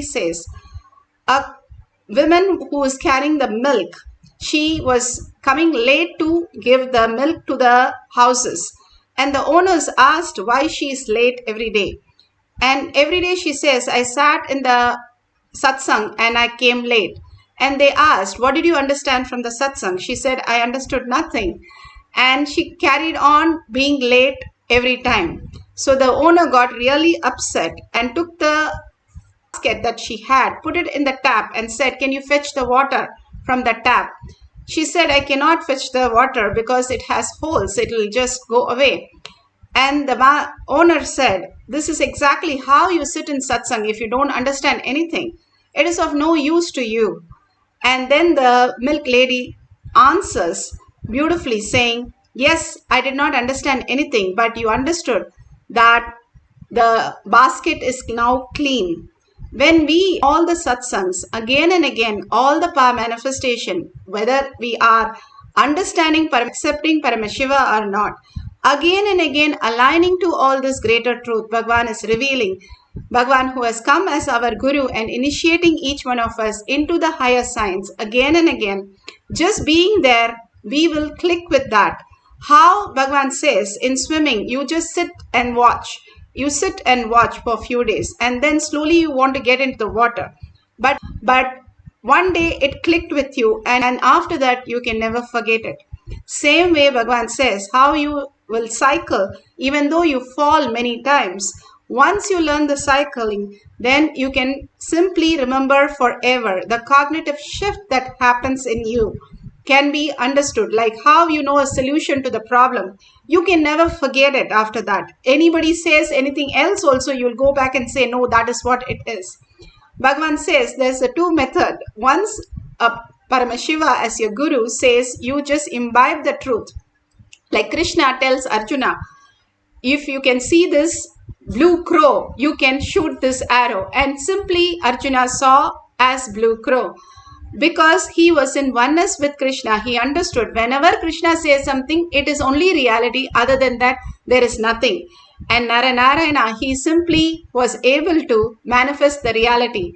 says, a woman who is carrying the milk, she was coming late to give the milk to the houses. And the owners asked why she is late every day. And every day she says, I sat in the satsang and I came late. And they asked, what did you understand from the satsang? She said, I understood nothing. And she carried on being late every time. So the owner got really upset and took the basket that she had, put it in the tap and said, can you fetch the water from the tap? She said, I cannot fetch the water because it has holes. It will just go away. And the owner said, this is exactly how you sit in satsang if you don't understand anything. It is of no use to you. And then the milk lady answers beautifully saying, yes, I did not understand anything, but you understood that the basket is now clean. When we, all the satsangs, again and again, all the power manifestation, whether we are understanding, accepting Paramashiva or not, again and again aligning to all this greater truth, Bhagavan is revealing. Bhagavan who has come as our Guru and initiating each one of us into the higher science again and again. Just being there, we will click with that. How Bhagavan says in swimming, you just sit and watch. You sit and watch for a few days and then slowly you want to get into the water. But one day it clicked with you and after that you can never forget it. Same way Bhagavan says how you will cycle even though you fall many times. Once you learn the cycling, then you can simply remember forever. The cognitive shift that happens in you can be understood, like how you know a solution to the problem. You can never forget it after that. Anybody says anything else also, you'll go back and say, no, that is what it is. Bhagavan says there's a two method. Once a Paramashiva as your guru says, you just imbibe the truth. Like Krishna tells Arjuna, if you can see this blue crow, you can shoot this arrow. And simply Arjuna saw as blue crow. Because he was in oneness with Krishna, he understood whenever Krishna says something, it is only reality. Other than that, there is nothing. And Narayana, he simply was able to manifest the reality.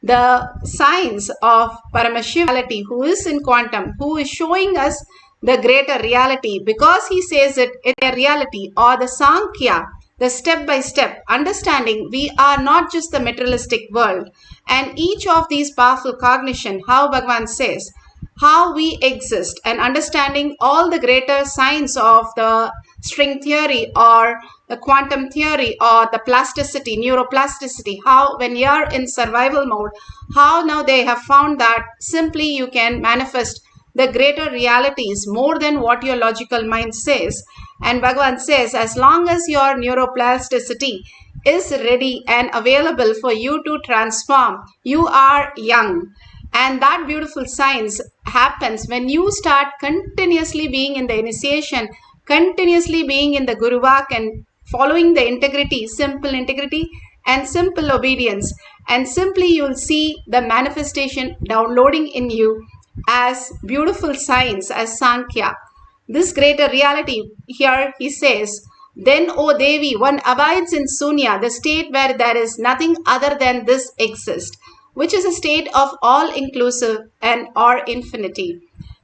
The science of Paramashiva, who is in quantum, who is showing us the greater reality, because he says it in a reality, or the Sankhya, the step-by-step understanding, we are not just the materialistic world. And each of these powerful cognition, how Bhagavan says, how we exist, and understanding all the greater science of the string theory or the quantum theory or the plasticity, neuroplasticity, how when you are in survival mode, how now they have found that simply you can manifest the greater realities more than what your logical mind says. And Bhagavan says, as long as your neuroplasticity is ready and available for you to transform, you are young. And that beautiful science happens when you start continuously being in the initiation, continuously being in the Guruvak and following the integrity and simple obedience. And simply you'll see the manifestation downloading in you as beautiful science, as Sankhya. This greater reality, here he says, then, O Devi, one abides in Sunya, the state where there is nothing other than this exists, which is a state of all-inclusive and or infinity.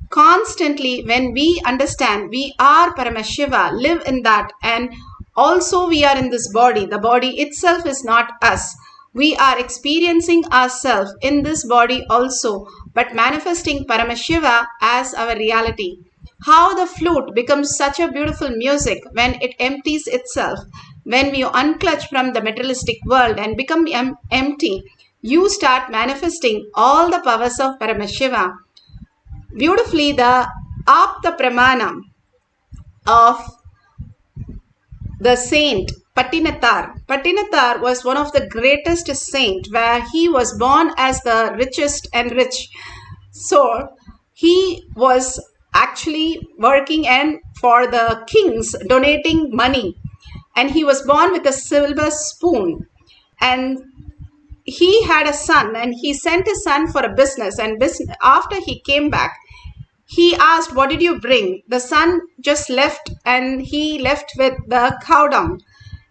Constantly, when we understand we are Paramashiva, live in that, and also we are in this body. The body itself is not us. We are experiencing ourselves in this body also, but manifesting Paramashiva as our reality. How the flute becomes such a beautiful music when it empties itself. When we unclutch from the materialistic world and become empty, you start manifesting all the powers of Paramashiva. Beautifully, the Apta Pramana of the saint Patinatar. Patinatar was one of the greatest saint, where he was born as the richest and rich. So he was actually working and for the kings donating money, and he was born with a silver spoon. And he had a son, and he sent his son for a business, and after he came back, he asked, what did you bring? The son just left, and he left with the cow dung.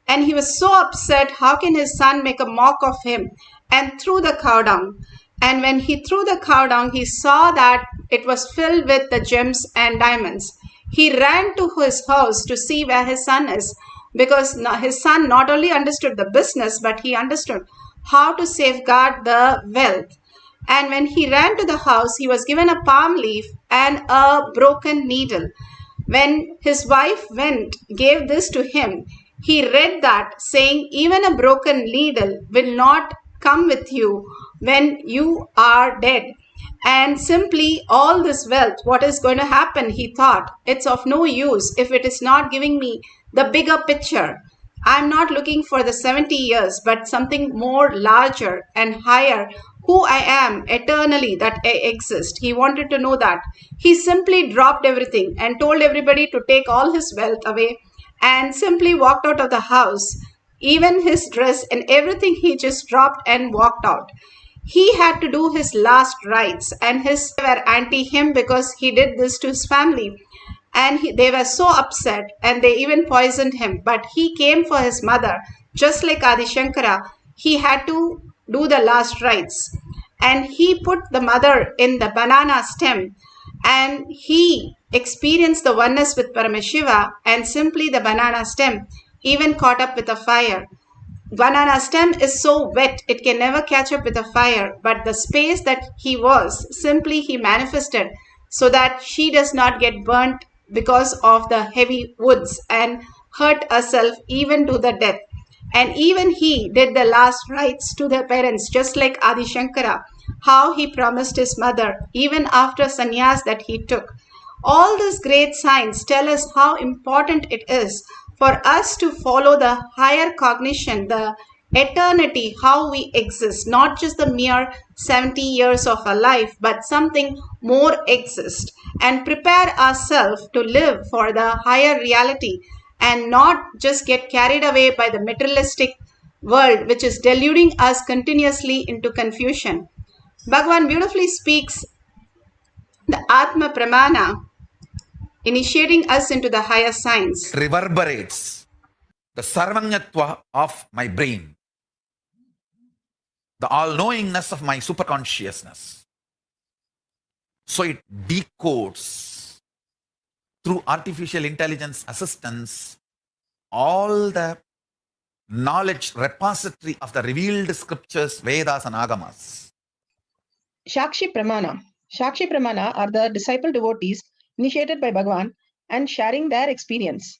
And he was so upset, how can his son make a mock of him? and threw the cow dung. And when he threw the cow dung, he saw that it was filled with the gems and diamonds. He ran to his house to see where his son is, because his son not only understood the business, but he understood how to safeguard the wealth. And when he ran to the house, he was given a palm leaf and a broken needle. When his wife went, gave this to him, he read that, saying, even a broken needle will not come with you when you are dead. And simply all this wealth, what is going to happen? He thought, it's of no use if it is not giving me the bigger picture. I'm not looking for the 70 years, but something more larger and higher, who I am eternally, that I exist. He wanted to know that. He simply dropped everything and told everybody to take all his wealth away and simply walked out of the house. Even his dress and everything he just dropped and walked out. He had to do his last rites, and his were anti him because he did this to his family. And they were so upset and they even poisoned him. But he came for his mother, just like Adi Shankara. He had to do the last rites. And he put the mother in the banana stem, and he experienced the oneness with Paramashiva, and simply the banana stem even caught up with a fire. Banana stem is so wet it can never catch up with a fire, but the space that he was, simply he manifested so that she does not get burnt because of the heavy woods and hurt herself even to the death. And even he did the last rites to the parents, just like Adi Shankara, how he promised his mother, even after sannyas that he took. All these great signs tell us how important it is for us to follow the higher cognition, the eternity, how we exist, not just the mere 70 years of our life, but something more exists, and prepare ourselves to live for the higher reality and not just get carried away by the materialistic world which is deluding us continuously into confusion. Bhagavan beautifully speaks the Atma Pramana, initiating us into the higher science. It reverberates the sarvanyatva of my brain, the all-knowingness of my superconsciousness. So it decodes through artificial intelligence assistance all the knowledge repository of the revealed scriptures, Vedas and Agamas. Shakshi Pramana. Shakshi Pramana are the disciple devotees initiated by Bhagavan and sharing their experience.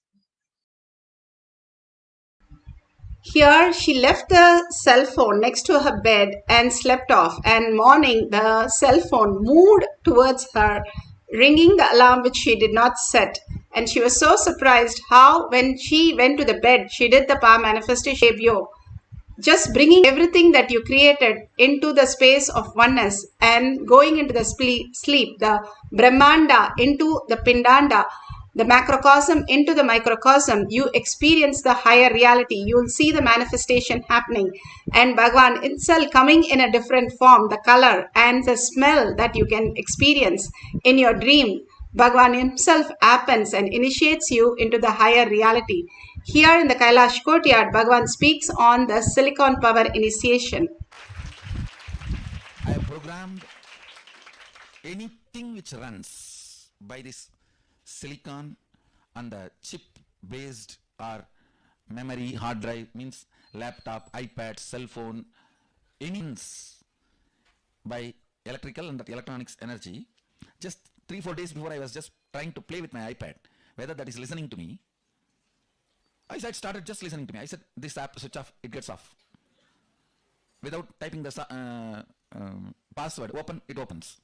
Here she left the cell phone next to her bed and slept off, and morning the cell phone moved towards her, ringing the alarm which she did not set. And she was so surprised how when she went to the bed, she did the power manifestation Yo, just bringing everything that you created into the space of oneness and going into the sleep, the Brahmanda into the Pindanda, the macrocosm into the microcosm, you experience the higher reality. You will see the manifestation happening, and Bhagavan itself coming in a different form, the color and the smell that you can experience in your dream. Bhagavan himself happens and initiates you into the higher reality. Here in the Kailash courtyard, Bhagavan speaks on the silicon power initiation. I have programmed anything which runs by this silicon and the chip based or memory hard drive, means laptop, iPad, cell phone, any by electrical and electronics energy. Just 3-4 days before, I was just trying to play with my iPad, whether that is listening to me. I started just listening to me. I said, this app switch off, it gets off. Without typing the password, open, it opens.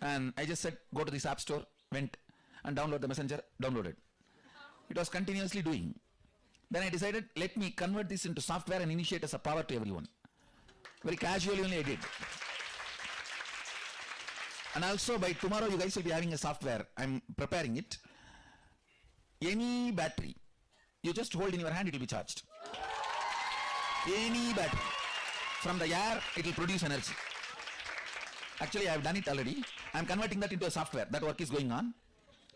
And I just said, go to this app store, went and download the messenger, downloaded. It was continuously doing. Then I decided, let me convert this into software and initiate as a power to everyone. Very casually only I did. And also by tomorrow you guys will be having a software. I'm preparing it. Any battery, you just hold in your hand, it will be charged. Any battery. From the air, it will produce energy. Actually, I have done it already. I'm converting that into a software. That work is going on.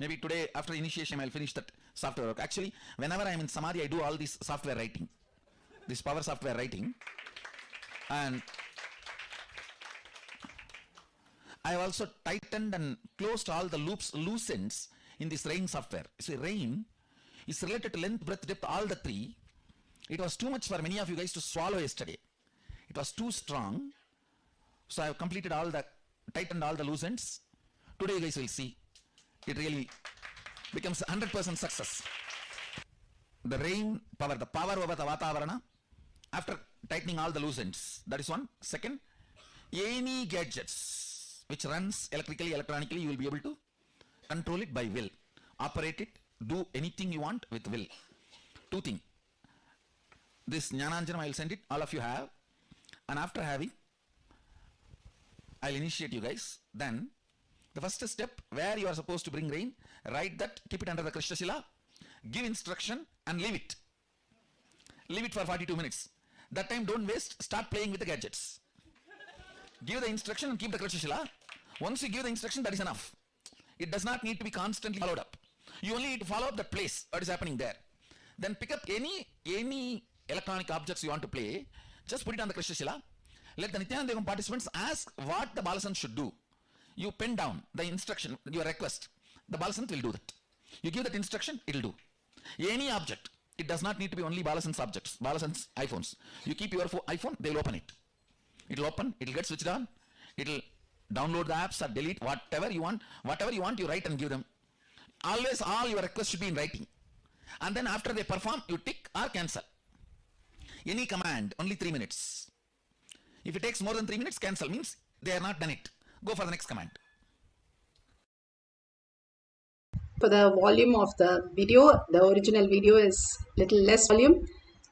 Maybe today, after initiation, I'll finish that software work. Actually, whenever I'm in Samadhi, I do all this software writing. This power software writing. And I have also tightened and closed all the loops, loose ends in this rain software. See, rain is related to length, breadth, depth, all the three. It was too much for many of you guys to swallow yesterday. It was too strong. So I have completed all the, tightened all the loose ends. Today you guys will see it really becomes 100% success. The rain power, the power over the Vatavarana, after tightening all the loose ends. That is one. Second, any gadgets which runs electrically, electronically, you will be able to control it by will. Operate it, do anything you want with will. Two things. This Jnananjanam I will send it, all of you have. And after having, I will initiate you guys. Then, the first step, where you are supposed to bring rain, write that, keep it under the Krishna Shila, give instruction and leave it. Leave it for 42 minutes. That time don't waste, start playing with the gadgets. Give the instruction and keep the Krishna Shila. Once you give the instruction, that is enough. It does not need to be constantly followed up. You only need to follow up the place, what is happening there. Then pick up any electronic objects you want to play, just put it on the Krishna Shila. Let the Nithyananda Paramashivam participants ask what the Balasant should do. You pen down the instruction, your request. The Balasant will do that. You give that instruction, it will do. Any object. It does not need to be only Balasant's objects, Balasant's iPhones. You keep your iPhone, they will open it. It will open, it will get switched on, it will download the apps or delete whatever you want, you write and give them. Always all your requests should be in writing. And then after they perform, you tick or cancel. Any command, only 3 minutes. If it takes more than 3 minutes, cancel, means they are not done it. Go for the next command. For the volume of the video, the original video is little less volume.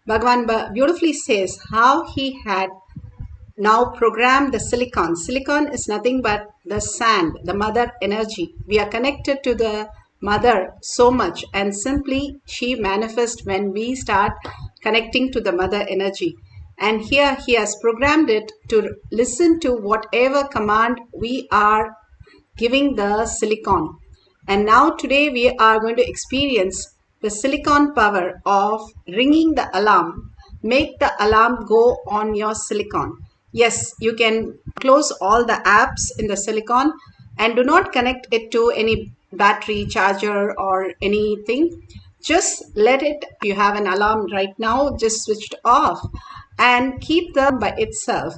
Bhagavan beautifully says how he had now programmed the silicon. Silicon is nothing but the sand, the mother energy. We are connected to the mother so much, and simply she manifests when we start connecting to the mother energy. And here he has programmed it to listen to whatever command we are giving the silicon. And now today we are going to experience the silicon power of ringing the alarm. Make the alarm go on your silicon. Yes, you can close all the apps in the silicon and do not connect it to any battery, charger or anything. Just let it, if you have an alarm right now, just switch it off and keep them by itself.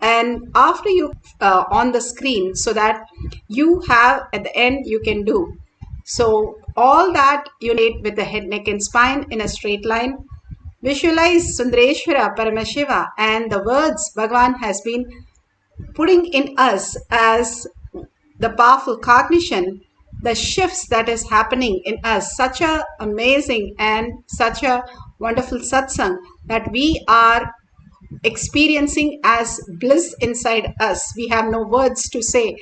And after you on the screen, so that you have at the end you can do. So all that you need with the head, neck and spine in a straight line. Visualize Sundareshwara Paramashiva and the words Bhagavan has been putting in us as the powerful cognition, the shifts that is happening in us, such a amazing and such a wonderful satsang that we are experiencing as bliss inside us. We have no words to say.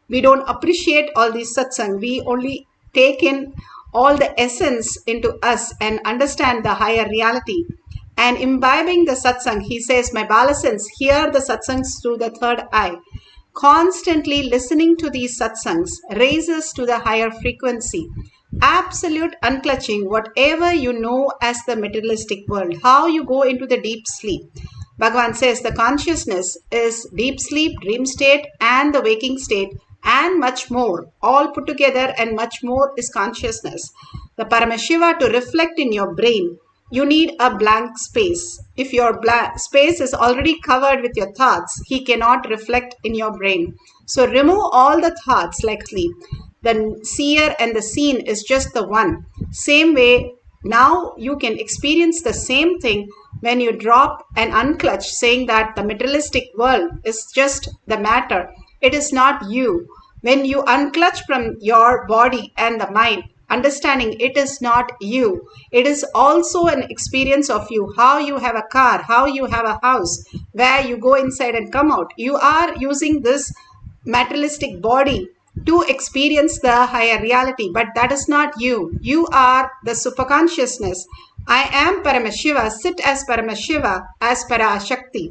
We don't appreciate all these satsang. We only take in all the essence into us and understand the higher reality. And imbibing the satsang, he says, my Balasants, hear the satsangs through the third eye. Constantly listening to these satsangs raises to the higher frequency. Absolute unclutching whatever you know as the materialistic world, how you go into the deep sleep. Bhagavan says the consciousness is deep sleep, dream state and the waking state and much more. All put together and much more is consciousness. The Paramashiva to reflect in your brain, you need a blank space. If your space is already covered with your thoughts, he cannot reflect in your brain. So remove all the thoughts like sleep. The seer and the seen is just the one. Same way, now you can experience the same thing when you drop and unclutch, saying that the materialistic world is just the matter. It is not you. When you unclutch from your body and the mind, understanding it is not you. It is also an experience of you. How you have a car, how you have a house, where you go inside and come out. You are using this materialistic body to experience the higher reality, but that is not you. You are the superconsciousness. I am Paramashiva, sit as Paramashiva, as Parashakti.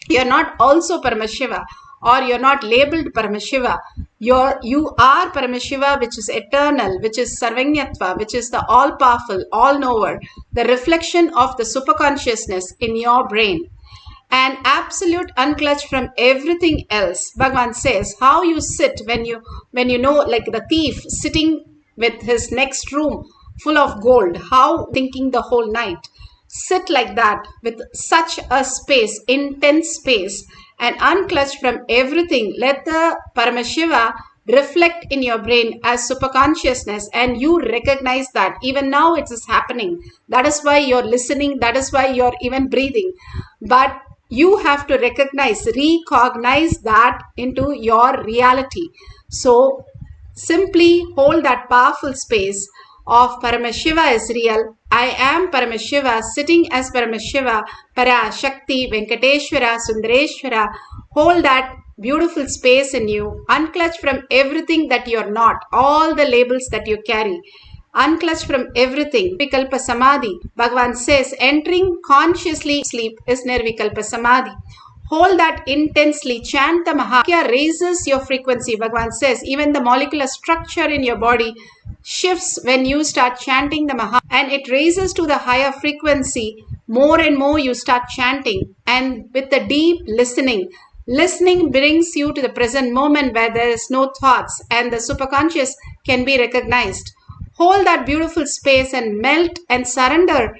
You are not also Paramashiva, or you are not labeled Paramashiva. You are Paramashiva, which is eternal, which is Sarvanyatva, which is the all-powerful, all-knower, the reflection of the superconsciousness in your brain. and absolute unclutch from everything else. Bhagavan says, how you sit when you know, like the thief sitting with his next room full of gold, how thinking the whole night. Sit like that with such a space, intense space, and unclutch from everything. Let the Paramashiva reflect in your brain as superconsciousness, and you recognize that even now it is happening. That is why you're listening, that is why you're even breathing. But you have to recognize that into your reality. So simply hold that powerful space of Paramashiva is real. I am Paramashiva, sitting as Paramashiva, Para, Shakti, Venkateshwara, Sundareshwara. Hold that beautiful space in you. Unclutch from everything that you're not, all the labels that you carry. Unclutch from everything. Vikalpa Samadhi. Bhagavan says, entering consciously sleep is Nirvikalpa Samadhi. Hold that intensely. Chant the Mahavakya raises your frequency. Bhagavan says, even the molecular structure in your body shifts when you start chanting the Maha, and it raises to the higher frequency. More and more you start chanting, and with the deep listening. Listening brings you to the present moment where there is no thoughts and the superconscious can be recognized. Hold that beautiful space and melt and surrender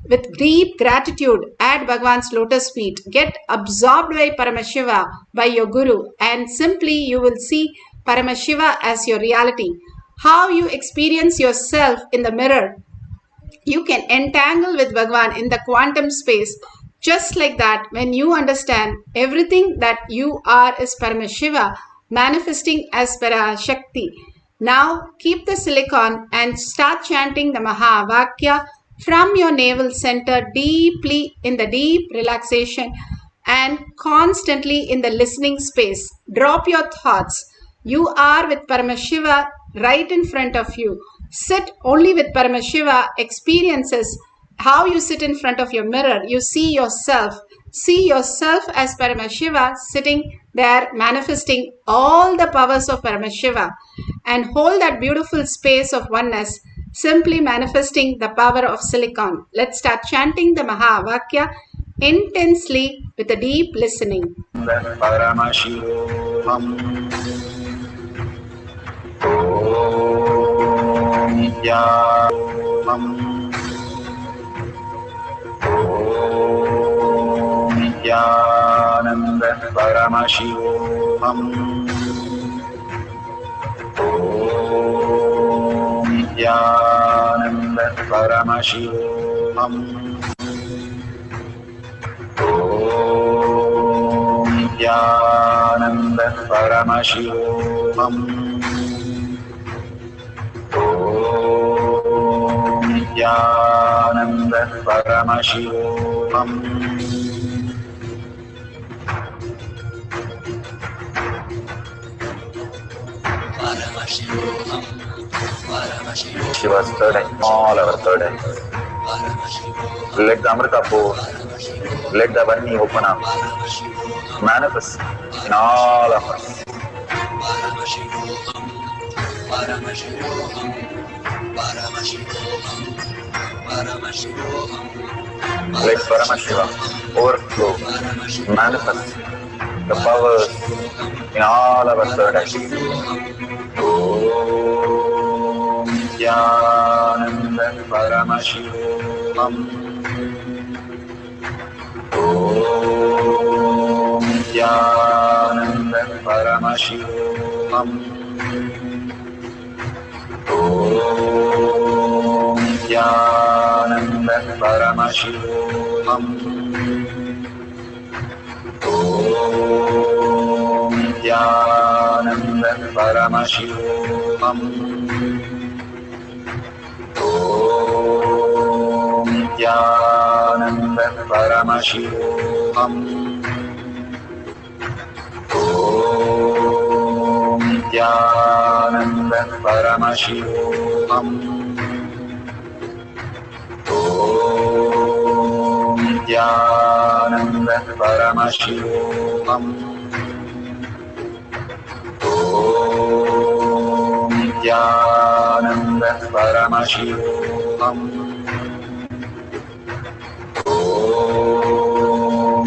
with deep gratitude at Bhagavan's lotus feet. Get absorbed by Paramashiva, by your Guru, and simply you will see Paramashiva as your reality. How you experience yourself in the mirror. You can entangle with Bhagavan in the quantum space. Just like that, when you understand everything that you are is Paramashiva, manifesting as Parashakti. Now keep the silicon and start chanting the Mahavakya from your navel center deeply in the deep relaxation and constantly in the listening space. Drop your thoughts. You are with Paramashiva right in front of you. Sit only with Paramashiva. Experiences how you sit in front of your mirror. You see yourself. See yourself as Paramashiva sitting there manifesting all the powers of Paramashiva, and hold that beautiful space of oneness, simply manifesting the power of silicon. Let's start chanting the Mahavakya intensely with a deep listening. Paramashivoham. Om Nithyananda Paramashivoham. Om Nithyananda Paramashivoham. Om Nithyananda Paramashivoham. Om Nithyananda Paramashivoham. Shiva's third eye, all our third eye. Let the Amrita pour, let the Varni open up, manifest in all of us. Let Paramashiva overflow, manifest the powers in all our third eye. Om Nithyananda Paramashivoham. Om Nithyananda Paramashivoham. Om Nithyananda Paramashivoham. Om Nithyananda Paramashivoham. Om Nithyananda Paramashivoham. Om Nithyananda Paramashivoham. Om Nithyananda Paramashivoham. Om Nithyananda Paramashivoham. Om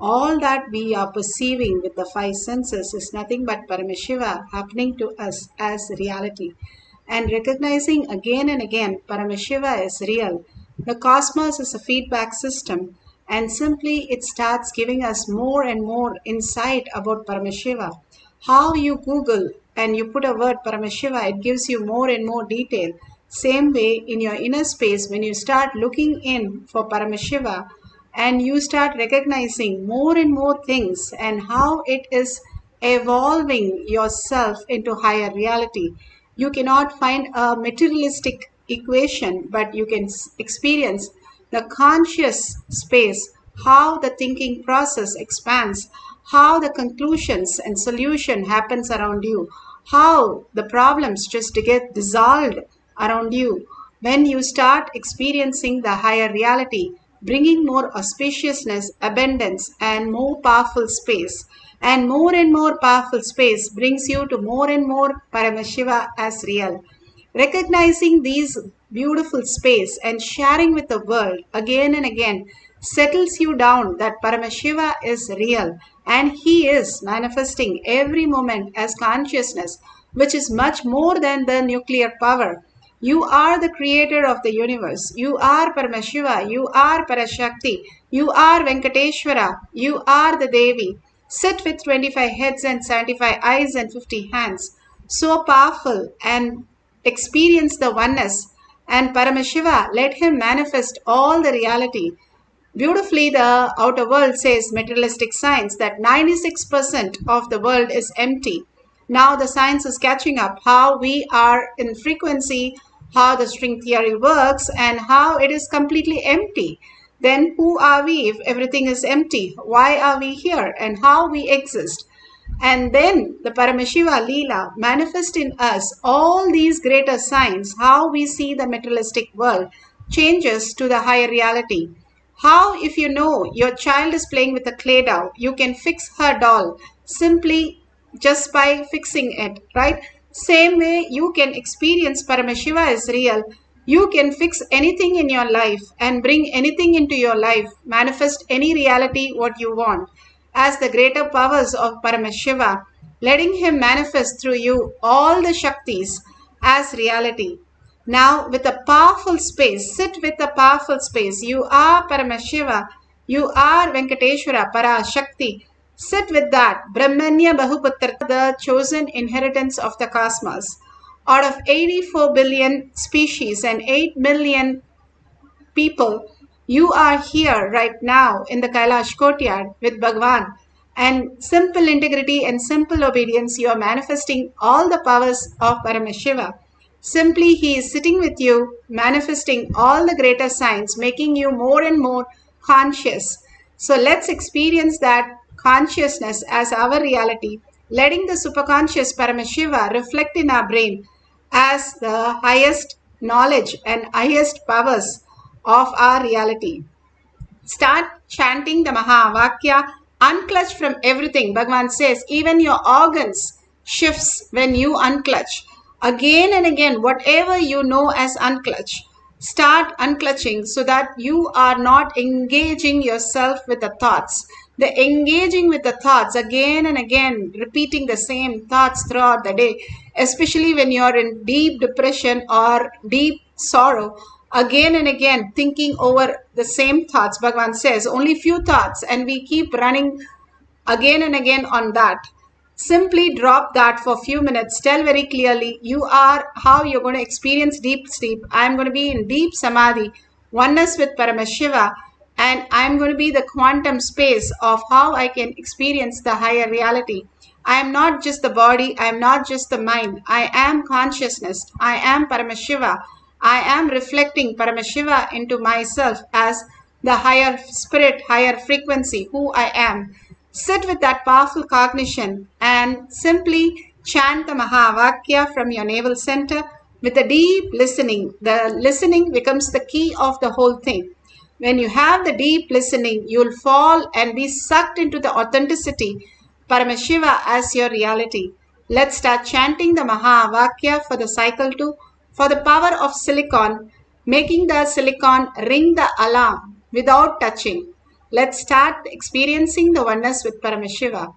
All that we are perceiving with the five senses is nothing but Paramashiva happening to us as reality. And recognizing again and again Paramashiva is real. The cosmos is a feedback system, and simply it starts giving us more and more insight about Paramashiva. How you Google and you put a word Paramashiva, it gives you more and more detail. Same way in your inner space, when you start looking in for Paramashiva and you start recognizing more and more things and how it is evolving yourself into higher reality. You cannot find a materialistic equation, but you can experience the conscious space, how the thinking process expands, how the conclusions and solution happens around you, how the problems just get dissolved around you. When you start experiencing the higher reality, bringing more auspiciousness, abundance, and more powerful space. And more powerful space brings you to more and more Paramashiva as real. Recognizing these beautiful space and sharing with the world again and again settles you down that Paramashiva is real and he is manifesting every moment as consciousness, which is much more than the nuclear power. You are the creator of the universe. You are Paramashiva. You are Parashakti. You are Venkateshwara. You are the Devi. Sit with 25 heads and 75 eyes and 50 hands. So powerful, and experience the oneness. And Paramashiva, let him manifest all the reality. Beautifully, the outer world says materialistic science that 96% of the world is empty. Now the science is catching up how we are in frequency, how the string theory works, and how it is completely empty. Then who are we if everything is empty? Why are we here and how we exist? And then the Paramashiva Leela manifest in us all these greater signs, how we see the materialistic world changes to the higher reality. How, if you know your child is playing with a clay doll, you can fix her doll simply just by fixing it, right? Same way you can experience Paramashiva is real. You can fix anything in your life and bring anything into your life, manifest any reality what you want as the greater powers of Paramashiva, letting him manifest through you all the Shaktis as reality. Now, with a powerful space, sit with a powerful space. You are Paramashiva, you are Venkateshwara, Para Shakti. Sit with that. Brahmanya Bahuputra, the chosen inheritance of the cosmos. Out of 84 billion species and 8 million people, you are here right now in the Kailash courtyard with Bhagwan. And simple integrity and simple obedience, you are manifesting all the powers of Paramashiva. Simply, he is sitting with you, manifesting all the greater signs, making you more and more conscious. So let's experience that consciousness as our reality, letting the superconscious Paramashiva reflect in our brain as the highest knowledge and highest powers of our reality. Start chanting the Mahavakya, unclutch from everything. Bhagavan says, even your organs shifts when you unclutch. Again and again, whatever you know as unclutch, start unclutching so that you are not engaging yourself with the thoughts. The engaging with the thoughts again and again, repeating the same thoughts throughout the day, especially when you're in deep depression or deep sorrow, again and again thinking over the same thoughts. Bhagavan says only few thoughts and we keep running again and again on that. Simply drop that for a few minutes. Tell very clearly you are how you're going to experience deep sleep. I'm going to be in deep samadhi, oneness with Paramashiva, and I'm going to be the quantum space of how I can experience the higher reality. I am not just the body, I am not just the mind. I am consciousness. I am Paramashiva. I am reflecting Paramashiva into myself as the higher spirit, higher frequency, who I am. Sit with that powerful cognition and simply chant the Mahavakya from your navel center with a deep listening. The listening becomes the key of the whole thing. When you have the deep listening, you'll fall and be sucked into the authenticity, Paramashiva as your reality. Let's start chanting the Mahavakya for the cycle 2, for the power of silicon, making the silicon ring the alarm without touching. Let's start experiencing the oneness with Paramashiva.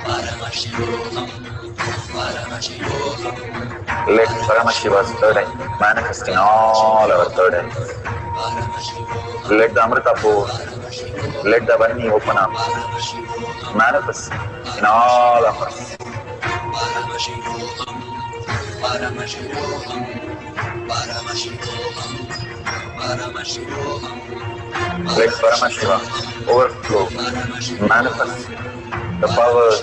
Paramashivoham, Paramashivoham, Let Paramashiva's third eye manifest in all our third eyes. Paramashivoham, Let the Amrita pour, Paramashivoham, let the Vani open up, Paramashivoham, manifest in all of us. Paramashivoham, Paramashivoham, Paramashivoham, Paramashivoham, Let Paramashiva overflow, manifest the powers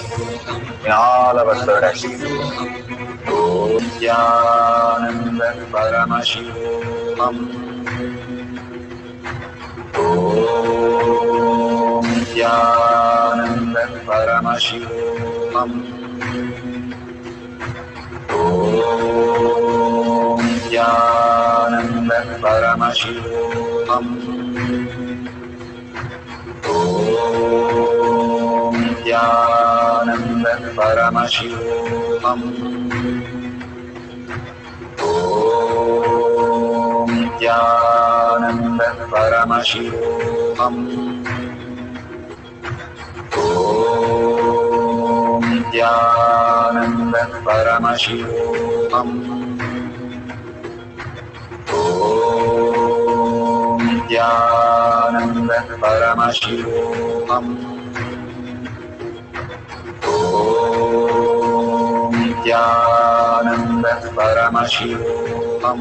in all our third eyes. Om Nithyananda Paramashivam. Om Nithyananda Paramashivam. Om Nithyananda Paramashivam. Om Nithyananda Paramashivam. Om Nithyananda Paramashivoham. Om Nithyananda Paramashivoham. Om Nithyananda Paramashivoham. Om Nithyananda Paramashivoham.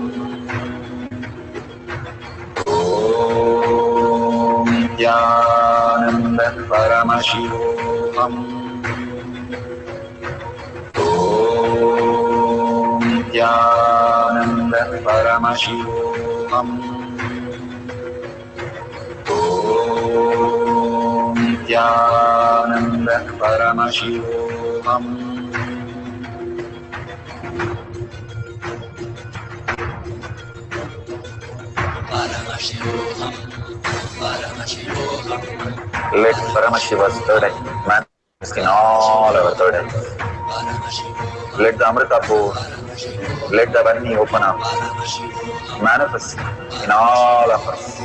Om Nithyananda Paramashivoham. Om Nithyananda Paramashivoham. Om Nithyananda Paramashivoham. Paramashivoham, Paramashivoham, Let Paramashiva's third eye manifest in all our third eyes. Paramashivoham, Let the Amrita pour, let the Vani open up, Paramashivoham, manifest in all of us.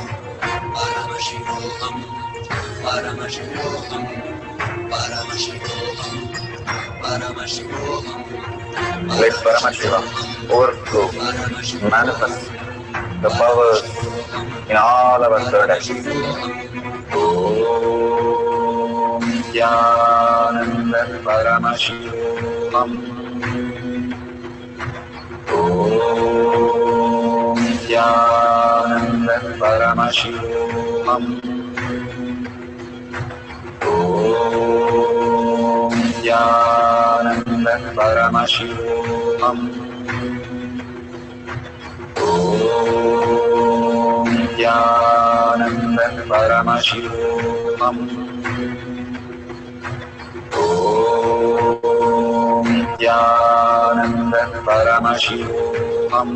Paramashivoham, Paramashivoham, Paramashivoham, Paramashivoham, Let Paramashiva overflow, manifest the powers in all our third eyes. Om Nithyananda Paramashivam. Om Nithyananda Paramashivam. Om Nithyananda Paramashivam. Om Nithyananda Paramashivam. Om Nithyananda Paramashivam. Om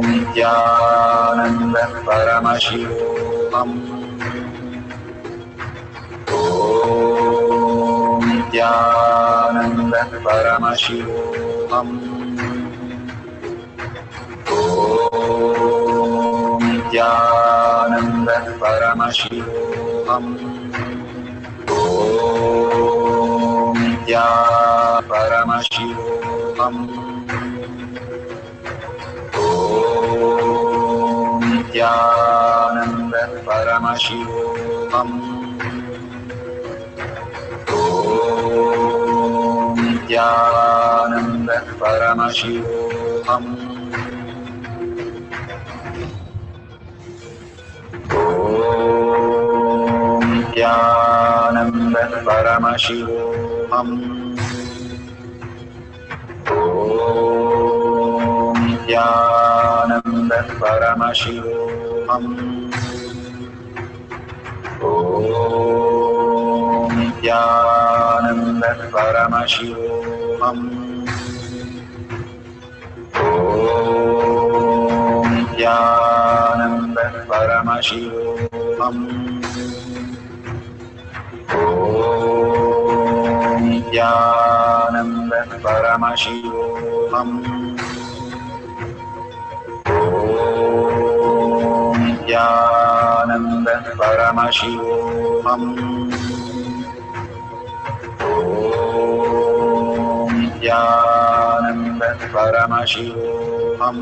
Nithyananda Paramashivam. Om Nithyananda Paramashivam. Om Nithyananda Paramashivam. Om Nithyananda Paramashivam. Om Nithyananda Paramashivam. Om Nithyananda Paramashivoham. Om Nithyananda Paramashivoham. Om Nithyananda Paramashivoham. Om Nithyananda Paramashivoham. Om Nithyananda Paramashivoham. Om Nithyananda Paramashivoham. Om Nithyananda Paramashivoham. Om Nithyananda Paramashivoham.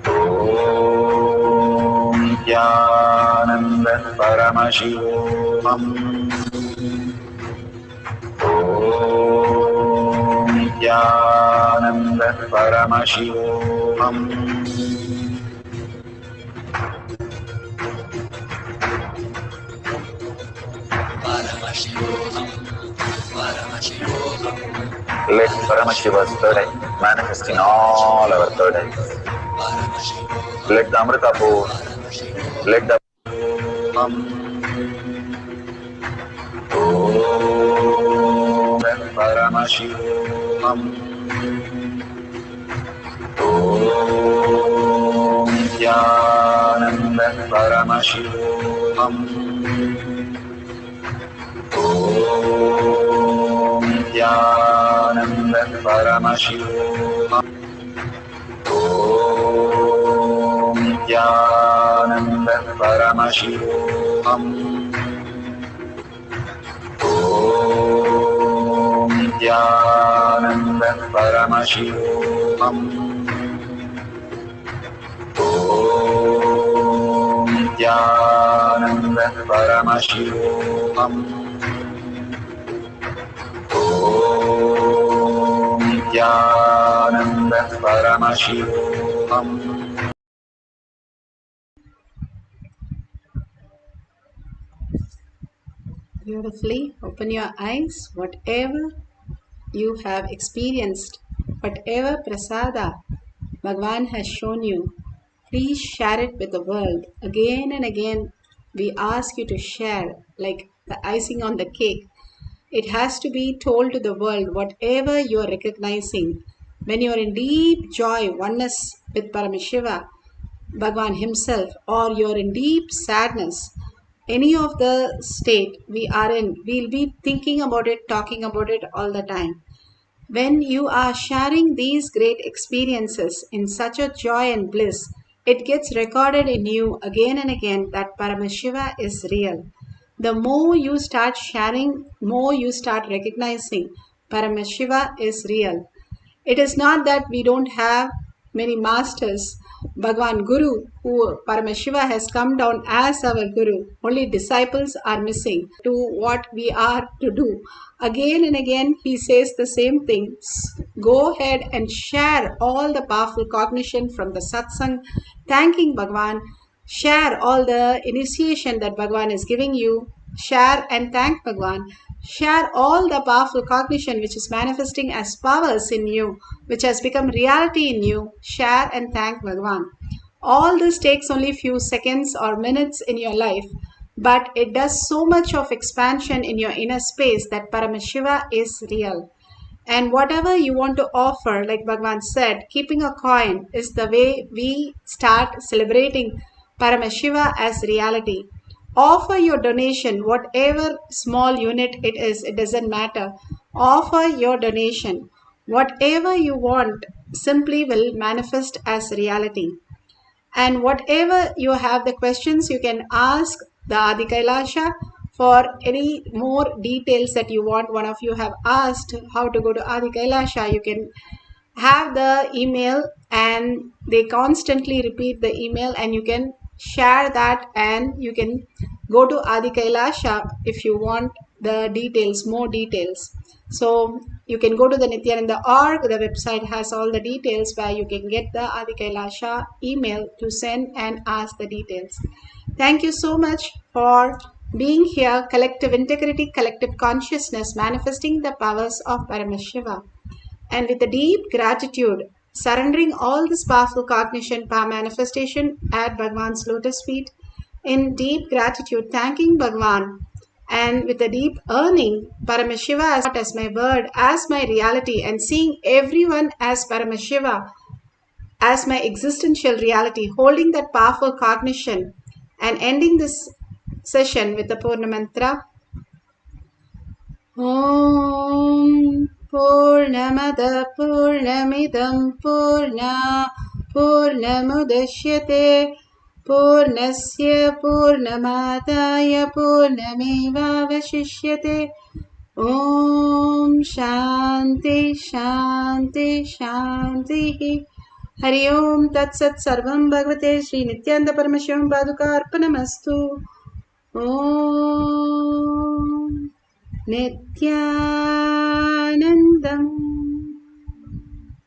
Om Nithyananda Paramashivoham. Om Nithyananda Paramashivoham. Paramashivoham. Paramashivoham. Let Paramashiva's third eye manifest in all our third eyes. Paramashivoham. Let the Amrita pour. Let the Om Paramashivoham. Om Nithyananda Paramashivoham. Om Nithyananda Paramashivoham. Om Nithyananda Paramashivoham. Om Nithyananda Paramashivoham. Om Nithyananda Paramashivoham. Om Nithyananda Paramashivoham. Beautifully. Open your eyes. Whatever you have experienced, whatever prasada Bhagwan has shown you, please share it with the world. Again and again, we ask you to share, like the icing on the cake. It has to be told to the world, whatever you are recognizing. When you are in deep joy, oneness with Paramashiva, Bhagwan himself, or you are in deep sadness, any of the state we are in, we'll be thinking about it, talking about it all the time. When you are sharing these great experiences in such a joy and bliss, it gets recorded in you again and again that Paramashiva is real. The more you start sharing, more you start recognizing Paramashiva is real. It is not that we don't have many masters. Bhagwan Guru, who Paramashiva has come down as our Guru, only disciples are missing to what we are to do. Again and again, he says the same thing. Go ahead and share all the powerful cognition from the satsang, thanking Bhagwan. Share all the initiation that Bhagwan is giving you. Share and thank Bhagwan. Share all the powerful cognition which is manifesting as powers in you, which has become reality in you. Share and thank Bhagwan. All this takes only few seconds or minutes in your life, but it does so much of expansion in your inner space that Paramashiva is real. And whatever you want to offer, like Bhagwan said, keeping a coin is the way we start celebrating Paramashiva as reality. Offer your donation, whatever small unit it is, it doesn't matter. Offer your donation. Whatever you want simply will manifest as reality. And whatever you have the questions, you can ask the Adi Kailasha for any more details that you want. One of you have asked how to go to Adi Kailasha. You can have the email and they constantly repeat the email, and you can share that and you can go to Adi Kailasha if you want the details, more details. So you can go to the Nithyananda.org. The website has all the details where you can get the Adi Kailasha email to send and ask the details. Thank you so much for being here. Collective integrity, collective consciousness, manifesting the powers of Paramashiva. And with a deep gratitude, surrendering all this powerful cognition, power manifestation at Bhagwan's lotus feet, in deep gratitude, thanking Bhagwan, and with a deep earning Paramashiva as my word, as my reality, and seeing everyone as Paramashiva, as my existential reality, holding that powerful cognition, and ending this session with the Purna Mantra. Om Purnamada Purnamidam Purnamudashyate Purnasya Purnamadaya Purnamevavashishyate. Om Shanti Shanti Shanti. Hari Om Tat Sat Sarvam Bhagavate Shri Nithyananda Paramashivam Paduka Arpanamastu. Om Nithyanandam